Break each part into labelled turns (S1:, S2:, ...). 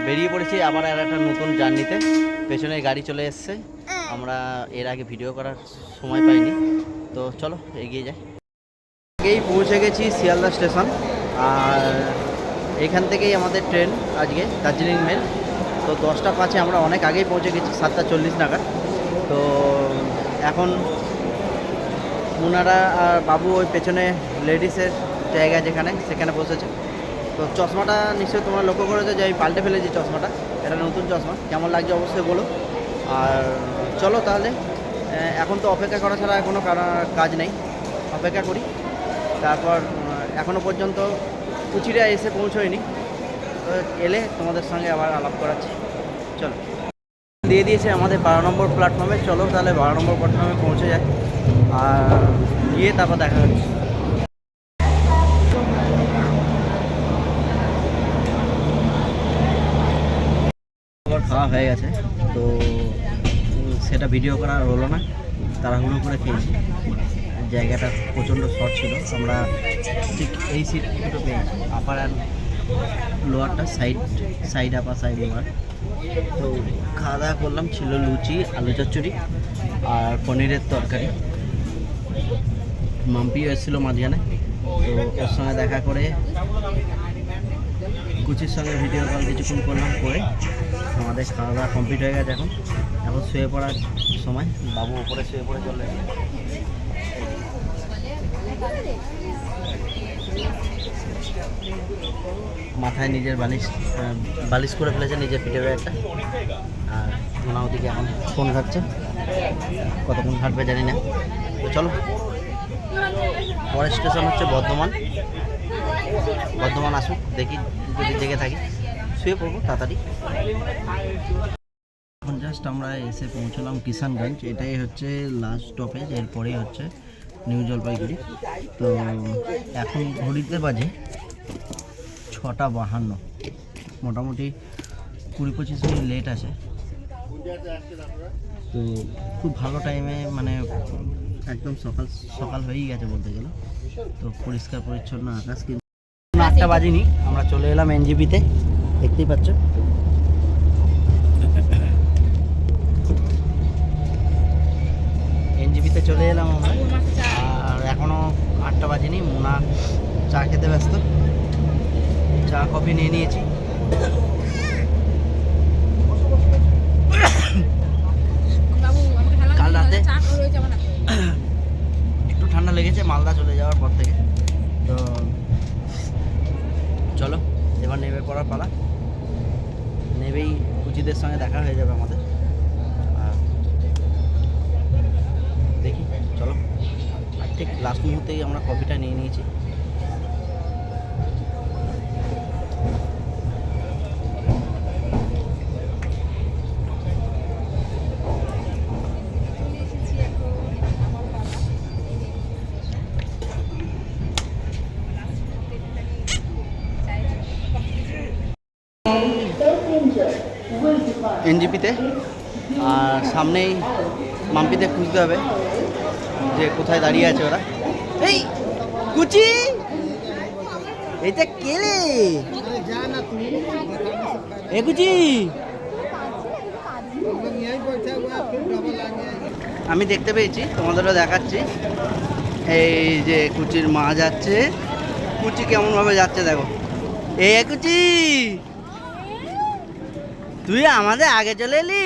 S1: বেরিয়ে পড়েছি আবার আর একটা নতুন জার্নিতে। পেছনে গাড়ি চলে এসছে, আমরা এর আগে ভিডিও করার সময় পাইনি, তো চলো এগিয়ে যাই। আগেই পৌঁছে গেছি শিয়ালদা স্টেশন, আর এখান থেকেই আমাদের ট্রেন আজকে দার্জিলিং মেল। তো 10টা 5-এ আমরা অনেক আগেই পৌঁছে গেছি, 7টা 40 নাগাদ। তো এখন মুনারা আর বাবু ওই পেছনে লেডিসের জায়গা যেখানে সেখানে বসেছে। তো চশমাটা নিশ্চয়ই তোমরা লক্ষ্য করেছো যে আমি পাল্টে ফেলেছি চশমাটা, এটা নতুন চশমা। কেমন লাগছে অবশ্যই বলো। আর চলো তাহলে, এখন তো অপেক্ষা করা ছাড়া কোনো কাজ নেই, অপেক্ষা করি। তারপর এখনও পর্যন্ত কুচিরা এসে পৌঁছোয়নি, তো এলে তোমাদের সঙ্গে আবার আলাপ করাচ্ছি। চলো, দিয়ে দিয়েছে আমাদের 12 নম্বর প্ল্যাটফর্মে। চলো তাহলে 12 নম্বর প্ল্যাটফর্মে পৌঁছে যাই, আর গিয়ে তারপর দেখা হচ্ছে। খাওয়া হয়ে গেছে, তো সেটা ভিডিও করা হলো না, তাড়াহুড়ো করে খেয়েছি। জায়গাটা প্রচণ্ড শর্ট ছিল, আমরা ঠিক এই সিট দুটো পেয়েছি, আপার অ্যান্ড লোয়ারটা, সাইড আপার সাইড লোয়ার। তো খাওয়া দাওয়া করলাম, ছিল লুচি, আলু চচ্চড়ি আর পনিরের তরকারি। মাম্পিও এসেছিলো মাঝখানে, তো ওর সঙ্গে দেখা করে কুচির সঙ্গে ভিডিও কল কিছুক্ষণ করলাম, করে আমাদের খাওয়া দাওয়া কমপ্লিট হয়ে গেছে। এখন শুয়ে পড়ার সময়, বাবু ওপরে শুয়ে পড়ে চলে। মাথায় নিজের বালিশ করে ফেলেছে, নিজের পিঠে একটা। আর মোনা ওদিকে এখন ফোন ঘাটছে, কতক্ষণ ঘাটবে জানি না। তো চলো, পরের স্টেশন হচ্ছে বর্ধমান আসুক, দেখি যদি জেগে থাকি শুয়ে পড়বো তাড়াতাড়ি। এখন জাস্ট আমরা এসে পৌঁছলাম কিষানগঞ্জ, এটাই হচ্ছে লাস্ট স্টপেজ, এরপরেই হচ্ছে নিউ জলপাইগুড়ি। তো এখন ঘড়িতে বাজে 6টা 52, মোটামুটি 20-25 মিনিট লেট আছে। তো খুব ভালো টাইমে, মানে একদম সকাল সকাল হয়েই গেছে বলতে গেলে। তো পরিষ্কার পরিচ্ছন্ন আকাশ, কিন্তু 8টা বাজেনি, আমরা চলে এলাম এনজিপিতে, দেখতেই পাচ্ছ। এনজিপিতে চলে এলাম আমরা, আর এখনও 8টা বাজেনি। মুনা চা খেতে ব্যস্ত, চা কফি নিয়ে নিয়েছি। কাল রাতে একটু ঠান্ডা লেগেছে মালদা চলে যাওয়ার পর থেকে। তো চলো এবার নেমে পড়ার পালা, নেবেই কুচিদের সঙ্গে দেখা হয়ে যাবে আমাদের। আর দেখি, চলো। আর ঠিক লাস্ট মুহূর্তেই আমরা কফিটা নিয়ে নিয়েছি। এনজিপিতে, আর সামনেই মাম্পিতে খুঁজতে হবে যে কোথায় দাঁড়িয়ে আছে ওরা। এই কুচি, এটা কেলে এ কুচি, আমি দেখতে পেয়েছি, তোমাদেরও দেখাচ্ছি। এই যে কুচির মা যাচ্ছে, কুচি কেমনভাবে যাচ্ছে দেখো। এ কুচি, তুই আমাদের আগে চলে এলি,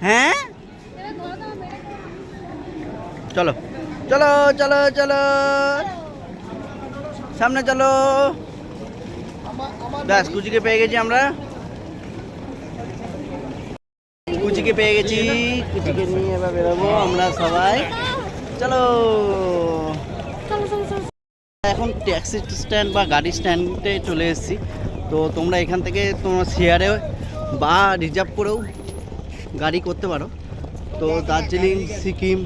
S1: হ্যাঁ? চলো চলো চলো চলো, সামনে চলো। ব্যাস, কুচিকে পেয়ে গেছি আমরা, কুচিকে পেয়ে গেছি। কুচিকে নিয়ে এবার বেরোবো আমরা সবাই, চলো। এখন ট্যাক্সি স্ট্যান্ড বা গাড়ি স্ট্যান্ডে চলে এসেছি। তো তোমরা এখান থেকে তোমরা শেয়ারে বা রিজার্ভ করেও গাড়ি করতে পারো। তো দার্জিলিং, সিকিম,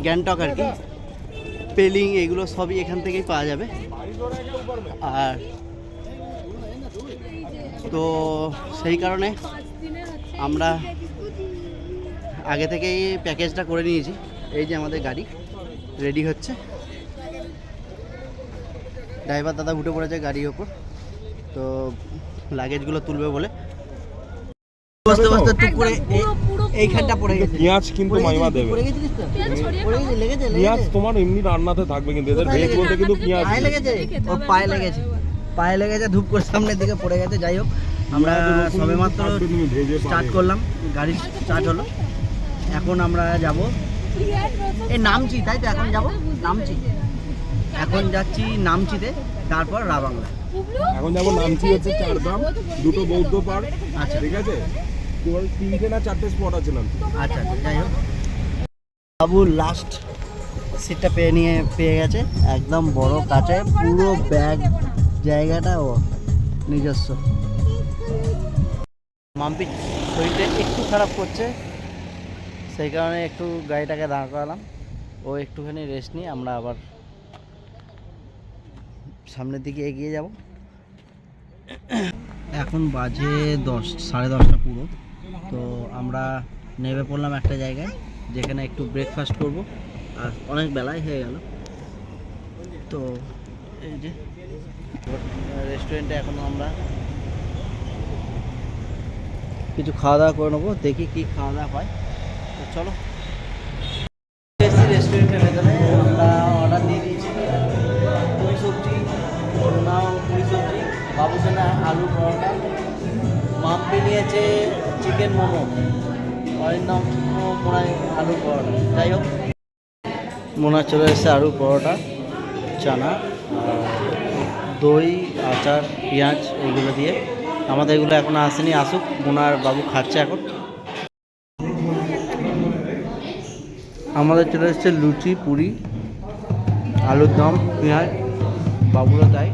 S1: গ্যাংটক আর কি, পেলিং, এগুলো সবই এখান থেকেই পাওয়া যাবে। আর তো সেই কারণে আমরা আগে থেকেই প্যাকেজটা করে নিয়েছি। এই যে আমাদের গাড়ি রেডি হচ্ছে, ড্রাইভার দাদা উঠে পড়েছে গাড়ির ওপর। তো লাগেজগুলো তুলবে বলে বসতে বসতে টুক করে এইখানটা পড়ে গেছে।
S2: পেঁয়াজ কিন্তু মাইমা দেবে।
S1: পড়ে গেছিস তো? পড়ে গেছে, লেগেছে
S2: পেঁয়াজ তোমার এমনি রান্নাতে থাকবে, কিন্তু এদের ভেজ বলতে কিন্তু পেঁয়াজ
S1: পায়ে লেগেছে, ওর পায়ে লেগেছে, পায়ে লেগেছে, ধূপ করে সামনের দিকে পড়ে গেছে। যাই হোক, আমরা সবেমাত্র স্টার্ট করলাম, গাড়ি স্টার্ট হলো। এখন আমরা যাব এই নামচি, তাই তো? এখন যাব নামচি, এখন যাচ্ছি নামচিতে, তারপর রাবাংলা।
S2: এখন যাবো নামচি হচ্ছে 4 ধাম, 2টো বৌদ্ধ পার্ক।
S1: আচ্ছা,
S2: ঠিক আছে, তোমার 3টে না 4টে স্পট আছে নামচি।
S1: আচ্ছা, যাই হোক, বাবু লাস্ট সিটটা পেয়ে গেছে, একদম বড় কাছে, পুরো ব্যাগ জায়গাটা ও নিজস্ব। মাম্পি শরীরটা একটু খারাপ করছে, সেই কারণে একটু গাড়িটাকে দাঁড় করালাম। ও একটুখানি রেস্ট নিয়ে আমরা আবার সামনের দিকে এগিয়ে যাব। এখন বাজে 10, 10:30 পুরো। তো আমরা নেমে পড়লাম একটা জায়গায়, যেখানে একটু ব্রেকফাস্ট করব, আর অনেক বেলায় হয়ে গেল। তো এই যে রেস্টুরেন্টে এখন আমরা কিছু খাওয়া দাওয়া করে নেবো, দেখি কি খাওয়া দাওয়া হয়। তো চলো, রেস্টুরেন্টের ভেতরে আমরা অর্ডার দিয়ে দিয়েছি পুরি সবজি, পুরি সবজি, বাবুসোনা আলু পরোটা, মাম্পি নিয়েছে চিকেন মোমো, অরিন্দম মোড়ায় আলু পরোটা। যাই হোক, মোনা চলে এসেছে আলু পরোটা, চানা, দই, আচার, পেঁয়াজ, এইগুলো দিয়ে। আমাদের এগুলো এখন আসেনি, আসুক, মোনার বাবু খাচ্ছে এখন। আমাদের চলে এসেছে লুচি, পুরি, আলুর দম, পেঁয়াজ, বাবুরও তাই।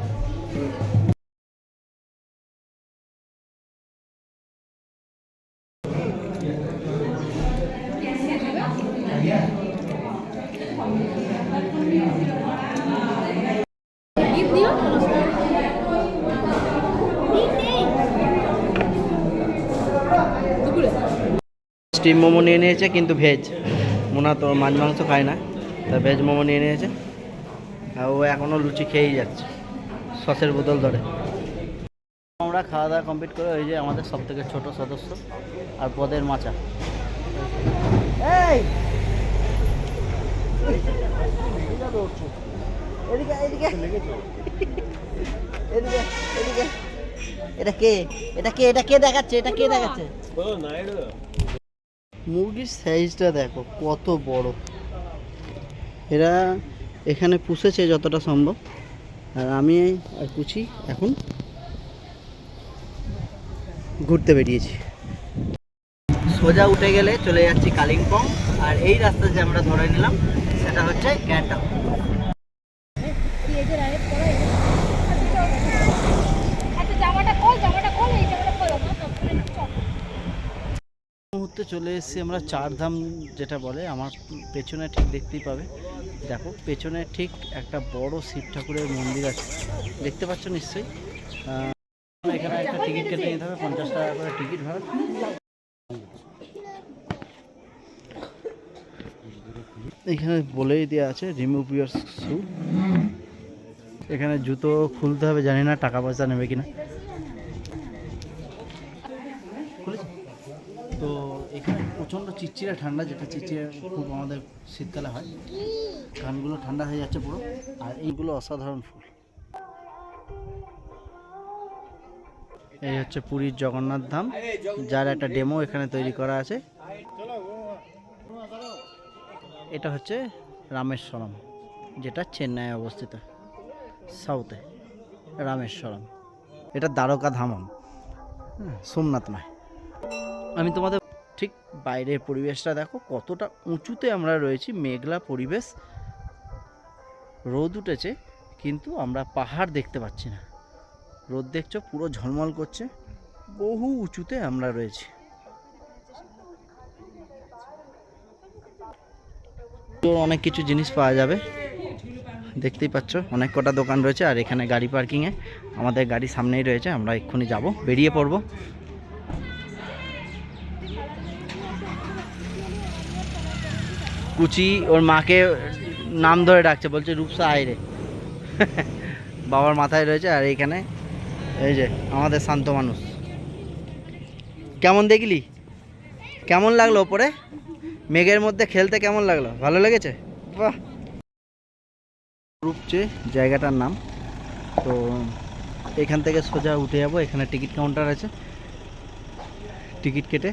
S1: স্টিম মোমো নিয়ে নিয়েছে, কিন্তু ভেজ। মোনা তো মাছ মাংস খায় না, তা ভেজ মোমো নিয়ে নিয়েছে। আর ও এখনও লুচি খেয়েই যাচ্ছে সসের বোতল ধরে। আমরা খাওয়া দাওয়া কমপ্লিট করে, ওই যে আমাদের সব থেকে ছোটো সদস্য আর পদের মাচা, এই এদিকে এদিকে এদিকে এদিকে, এটা কে? এটা কে? এটা কে দেখাচ্ছে? এটা কে দেখাচ্ছে? মুরগির সাইজটা দেখো কত বড়। এরা এখানে পুষেছে যতটা সম্ভব, আর আমি আর কুচি এখন ঘুরতে বেরিয়েছি। সোজা উঠে গেলে চলে যাচ্ছি কালিম্পং, আর এই রাস্তা যে আমরা ধরে নিলাম সেটা হচ্ছে গ্যাংটক। মুহূর্তে চলে এসেছি আমরা 4 ধাম যেটা বলে, আমার পেছনে ঠিক দেখতেই পাবে, দেখো পেছনে ঠিক একটা বড় শিব ঠাকুরের মন্দির আছে, দেখতে পাচ্ছ নিশ্চয়ই। এখানে একটা টিকিট কেটে নিতে হবে, 50 টাকা করে টিকিট ভাড়া। এখানে বলেই দেওয়া আছে রিমুভ ইউর শু। এখানে জুতো খুলতে হবে, জানি না টাকা পয়সা নেবে কিনা। তো এখানে প্রচণ্ড চিরচিরে ঠান্ডা, যেটা চিরচিরে খুব আমাদের শীতকালে হয়। কানগুলো ঠান্ডা হয়ে যাচ্ছে পুরো। আর এইগুলো অসাধারণ ফুল। এই হচ্ছে পুরীর জগন্নাথ ধাম, যার একটা ডেমো এখানে তৈরি করা আছে। এটা হচ্ছে রামেশ্বরম, যেটা চেন্নাই অবস্থিত, সাউথে রামেশ্বরম। এটা দ্বারকা ধামম, সোমনাথ নয়। আমি তোমাদের ঠিক বাইরের পরিবেশটা দেখো কতটা উঁচুতে আমরা রয়েছি, মেঘলা পরিবেশ, রোদ উঠেছে কিন্তু আমরা পাহাড় দেখতে পাচ্ছি না। রোদ দেখছো পুরো ঝলমল করছে, বহু উঁচুতে আমরা রয়েছি। তো অনেক কিছু জিনিস পাওয়া যাবে, দেখতেই পাচ্ছ অনেক কটা দোকান রয়েছে। আর এখানে গাড়ি পার্কিংয়ে আমাদের গাড়ি সামনেই রয়েছে, আমরা এক্ষুনি যাব, বেরিয়ে পড়ব। কুচি ওর মাকে নাম ধরে ডাকছে, বলছে রূপসা আয় রে। বাবার মাথায় রয়েছে। আর এইখানে এই যে আমাদের শান্ত মানুষ। কেমন দেখলি, কেমন লাগলো ওপরে মেঘের মধ্যে খেলতে, কেমন লাগলো? ভালো লেগেছে? বাহ। রূপচে জায়গাটার নাম। তো এখান থেকে সোজা উঠে যাবো, এখানে টিকিট কাউন্টার আছে, টিকিট কেটে।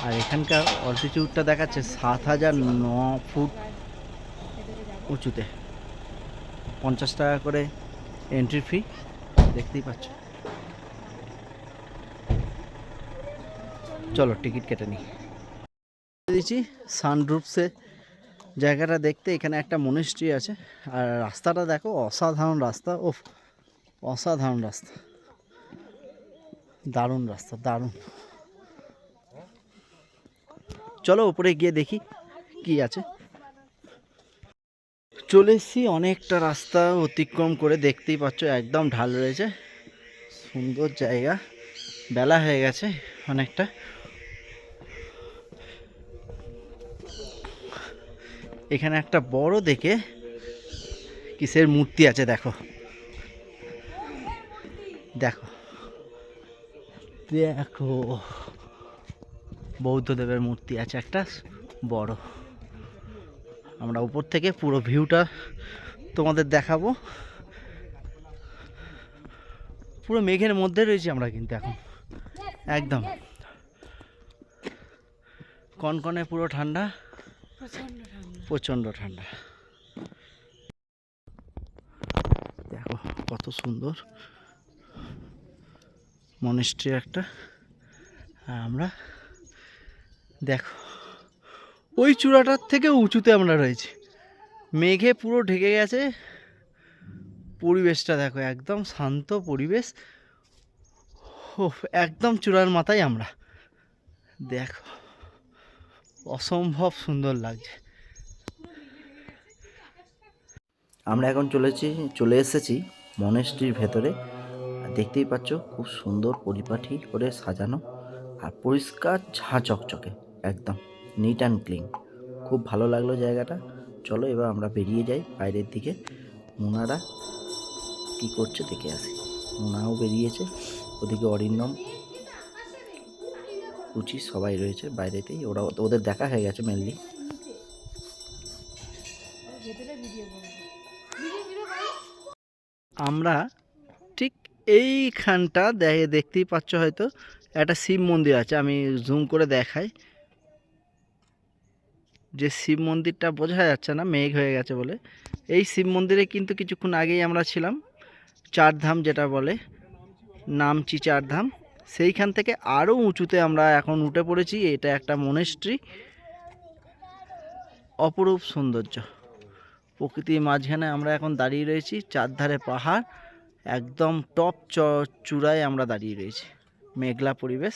S1: আর এখানকার অল্টিটিউডটা দেখাচ্ছে 7009 ফুট উঁচুতে। 50 টাকা করে এন্ট্রি ফি, দেখতেই পাচ্ছ। চলো টিকিট কেটে নিই। দিচ্ছি সানরুফসে জায়গাটা দেখতে। এখানে একটা মনিস্ট্রি আছে, আর রাস্তাটা দেখো, অসাধারণ রাস্তা। ওফ, অসাধারণ রাস্তা, দারুণ রাস্তা, দারুণ। চলো উপরে গিয়ে দেখি কি আছে। চলে এসেছি অনেকটা রাস্তা অতিক্রম করে, দেখতেই পাচ্ছ একদম ঢাল রয়েছে, সুন্দর জায়গা। বেলা হয়ে গেছে অনেকটা। এখানে একটা বড় দেখে কিসের মূর্তি আছে, দেখো দেখো দেখো, বৌদ্ধদেবের মূর্তি আছে একটা বড়। আমরা উপর থেকে পুরো ভিউটা তোমাদের দেখাবো। পুরো মেঘের মধ্যে রয়েছি আমরা কিন্তু এখন, একদম কনকনে, পুরো ঠান্ডা, প্রচণ্ড ঠান্ডা। দেখো কত সুন্দর মনিস্ট্রি একটা। আর আমরা দেখো ওই চূড়াটার থেকে উঁচুতে আমরা রয়েছি, মেঘে পুরো ঢেকে গেছে। পরিবেশটা দেখো, একদম শান্ত পরিবেশ। ও একদম চূড়ার মাথায় আমরা, দেখো অসম্ভব সুন্দর লাগছে। আমরা এখন চলে এসেছি মনেস্ট্রির ভেতরে। দেখতেই পাচ্ছ খুব সুন্দর পরিপাটি করে সাজানো, আর পরিষ্কার ঝাঁ চকচকে, একদম নিট অ্যান্ড ক্লিন। খুব ভালো লাগলো জায়গাটা। চলো এবার আমরা বেরিয়ে যাই বাইরের দিকে। মোনারা কি করছে দেখে আসি। মোনাও বেরিয়েছে, ওদিকে অরিন্দম, কুচি সবাই রয়েছে বাইরেতেই। ওদের দেখা হয়ে গেছে মেনলি। আমরা ঠিক এইখানটা দেখতেই পাচ্ছ, হয়তো একটা শিব মন্দির আছে। আমি জুম করে দেখাই, যে শিব মন্দিরটা বোঝা যাচ্ছে না, মেঘ হয়ে গেছে বলে। এই শিব মন্দিরে কিন্তু কিছুক্ষণ আগেই আমরা ছিলাম, চারধাম যেটা বলে, নামচি চারধাম। সেইখান থেকে আরও উঁচুতে আমরা এখন উঠে পড়েছি। এটা একটা মনেস্ট্রি, অপরূপ সৌন্দর্য, প্রকৃতির মাঝখানে আমরা এখন দাঁড়িয়ে রয়েছি। চারধারে পাহাড়, একদম টপ চূড়ায় আমরা দাঁড়িয়ে রয়েছি, মেঘলা পরিবেশ।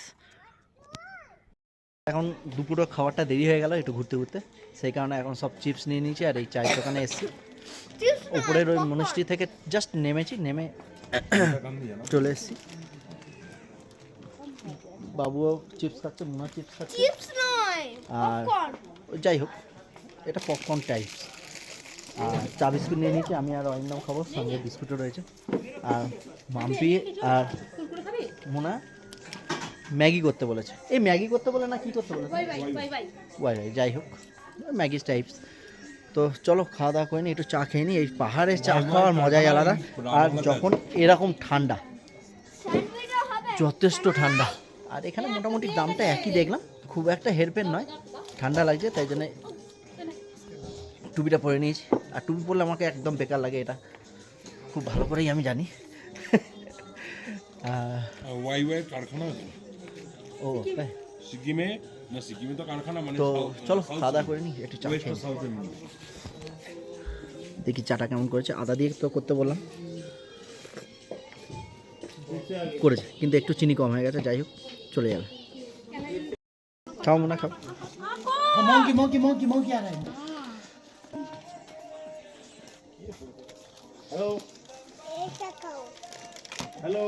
S1: এখন দুপুরের খাবারটা দেরি হয়ে গেল একটু ঘুরতে ঘুরতে, সেই কারণে এখন সব চিপস নিয়ে নিয়েছি। আর এই চায়ের দোকানে এসেছি, উপরের ওই মনিস্ট্রি থেকে জাস্ট নেমেছি, নেমে চলে এসেছি। বাবুও চিপস খাচ্ছে, মুনা চিপস খাচ্ছে, আর যাই হোক এটা পপকর্ন টাইপস। আর চা বিস্কুট নিয়ে নিয়েছি আমি আর অরিন্দম খাবো, সঙ্গে বিস্কুটও রয়েছে। আর মাম্পি আর মুনা ম্যাগি করতে বলেছে। এই ম্যাগি করতে বলে না কি করতে বলেছে, ওয়াই যাই হোক ম্যাগি টাইপস। তো চলো খাওয়া দাওয়া করে নি, একটু চা খেয়ে নিই। এই পাহাড়ের চা খাওয়ার মজাই আলাদা। আর যখন এরকম ঠান্ডা, যথেষ্ট ঠান্ডা। আর এখানে মোটামুটি দামটা একই দেখলাম, খুব একটা হেরফের নয়। ঠান্ডা লাগছে তাই জন্য টুপিটা পরে নিয়েছি। আর টুপি পরলে আমাকে একদম বেকার লাগে, এটা খুব ভালো করেই আমি জানি।
S2: কারখানা
S1: ও তাই
S2: সিকিমে না, সিকিমে তো কারখানা মানে।
S1: তো চলো খাওয়া দাওয়া করে নিই, একটু চা খেয়ে দেখি চাটা কেমন করেছে। আদা দিয়ে তো করতে বললাম, করেছে কিন্তু একটু চিনি কম হয়ে গেছে। যাই হোক চলে যাবে। খাও মনে খাও। হ্যালো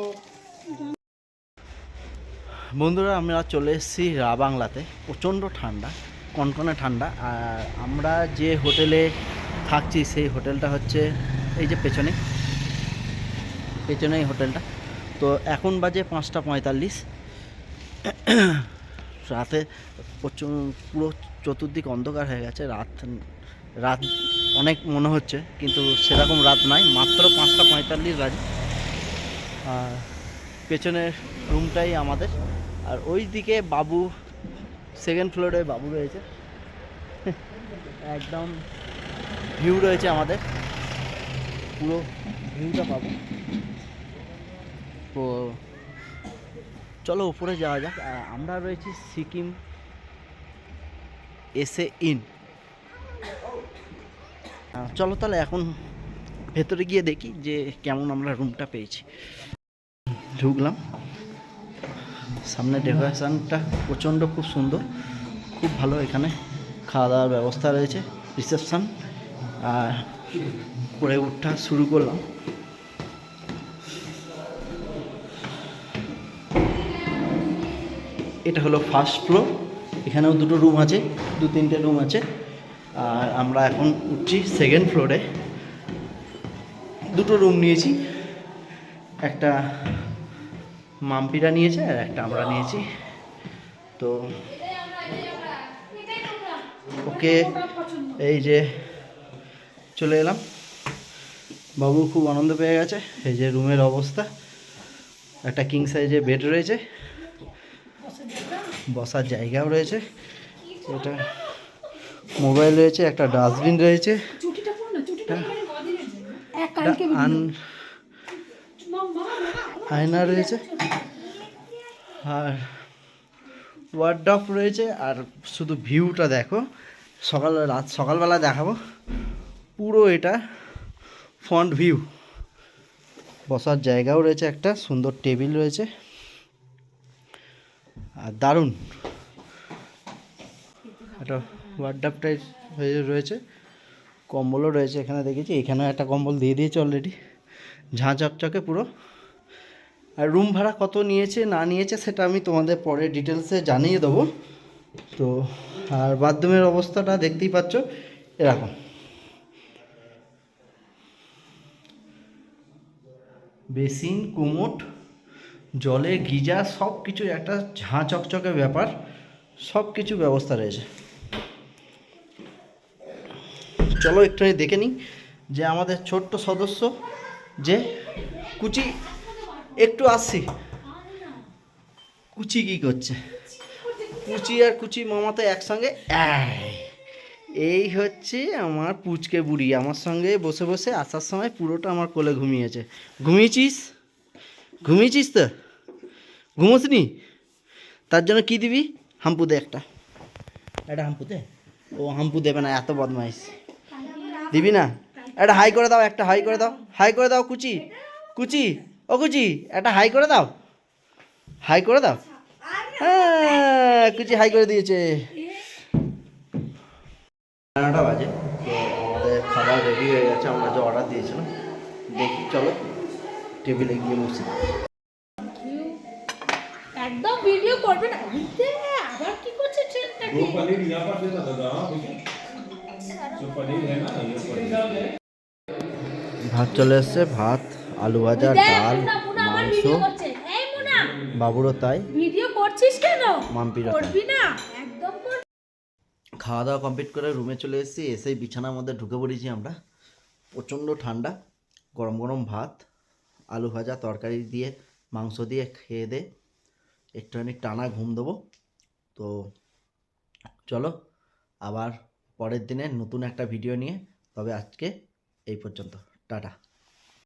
S1: বন্ধুরা, আমরা চলে এসেছি রাবাংলাতে। প্রচণ্ড ঠান্ডা, কনকনে ঠান্ডা। আর আমরা যে হোটেলে থাকছি সেই হোটেলটা হচ্ছে এই যে পেছনে, পেছনেই হোটেলটা। তো এখন বাজে 5:45। রাতে প্রচুর পুরো চতুর্দিক অন্ধকার হয়ে গেছে। রাত রাত অনেক মনে হচ্ছে, কিন্তু সেরকম রাত নয়, মাত্র 5:45 বাজে। আর পেছনের রুমটাই আমাদের। আর ওই দিকে বাবু, সেকেন্ড ফ্লোরে বাবু রয়েছে। একদম ভিউ রয়েছে আমাদের, পুরো ভিউটা পাবো। তো চলো উপরে যাওয়া যাক। আমরা রয়েছি সিকিম এসে ইন। চলো তাহলে এখন ভেতরে গিয়ে দেখি যে কেমন আমরা রুমটা পেয়েছি। ঢুকলাম, সামনে ডেকোরেশনটা প্রচণ্ড খুব সুন্দর, খুব ভালো। এখানে খাওয়া দাওয়ার ব্যবস্থা রয়েছে, রিসেপশন। আর পরে উঠা শুরু করলাম। এটা হলো ফার্স্ট ফ্লোর। এখানেও দুটো রুম আছে, 2-3টে রুম আছে। আর আমরা এখন উঠছি সেকেন্ড ফ্লোরে। দুটো রুম নিয়েছি, একটা মাম্পিরা নিয়েছে আর একটা আমরা নিয়েছি। তো ওকে, এই যে চলে এলাম। বাবু খুব আনন্দ পেয়ে গেছে। এই যে রুমের অবস্থা, একটা কিং সাইজের বেড রয়েছে, বসার জায়গাও রয়েছে, এটা মোবাইল রয়েছে, একটা ডাস্টবিন রয়েছে, আয়না রয়েছে, আর ওয়ার্ডরোব রয়েছে। আর শুধু ভিউটা দেখো, সকালবেলা দেখাবো পুরো এটা ফ্রন্ট ভিউ। বসার জায়গাও রয়েছে, একটা সুন্দর টেবিল রয়েছে, আর দারুণ একটা ওয়ার্ডরোব টাইপ হয়ে রয়েছে। কম্বলও রয়েছে এখানে, দেখেছি এখানেও একটা কম্বল দিয়ে দিয়েছে অলরেডি, ঝাঁ চকচকে পুরো। আর রুম ভাড়া কত নিয়েছে না নিয়েছে সেটা আমি তোমাদের পরে ডিটেলসে জানিয়ে দেবো। তো আর বাথরুমের অবস্থাটা দেখতেই পাচ্ছ এরকম, বেসিন, কুমোট, জলের গিজার, সব কিছু একটা ঝাঁ চকচকে ব্যাপার, সব কিছু ব্যবস্থা রয়েছে। চলো একটু দেখে নিই যে আমাদের ছোট্ট সদস্য যে কুচি, একটু আসছি, কুচি কি করছে। কুচি আর কুচি মামাতে একসঙ্গে। এই হচ্ছে আমার পুচকে বুড়ি, আমার সঙ্গে বসে বসে আসার সময় পুরোটা আমার কোলে ঘুমিয়েছে। ঘুমিয়েছিস তো? ঘুমোসনি? তার জন্য কি দিবি? হাম্পু দে একটা হাম্পু দে। ও হাম্পু দেবে না, এত বদমাইশ। দিবি না? একটা হাই করে দাও, একটা হাই করে দাও, হাই করে দাও কুচি, কুচি ও কুচি, একটা হাই করে দাও, হাই করে দাও। হ্যাঁ, কুচি হাই করে দিয়েছে। 9টা বাজে, তো আমাদের খাবার রেডি হয়ে গেছে, আমরা যে অর্ডার দিয়েছিলাম। দেখি চলো টেবিলে গিয়ে বসি।
S3: একদম ভিডিও করবে না, আবার কি করছে ট্রেনটাকে?
S1: ভাত চলে এসছে, ভাত, আলু ভাজা, ডাল, মাংস। বাবুরও তাই।
S3: ভিডিও করছিস কেন?
S1: মাম্পিরও তাই।
S3: করবি না একদম।
S1: খাওয়া দাওয়া কমপ্লিট করে রুমে চলে এসেছি, এসেই বিছানার মধ্যে ঢুকে পড়েছি আমরা। প্রচণ্ড ঠান্ডা, গরম গরম ভাত, আলু ভাজা, তরকারি দিয়ে, মাংস দিয়ে খেয়ে দে একটুখানি টানা ঘুম দেবো। তো চলো আবার পরের দিনে নতুন একটা ভিডিও নিয়ে, তবে আজকে এই পর্যন্ত, টাটা।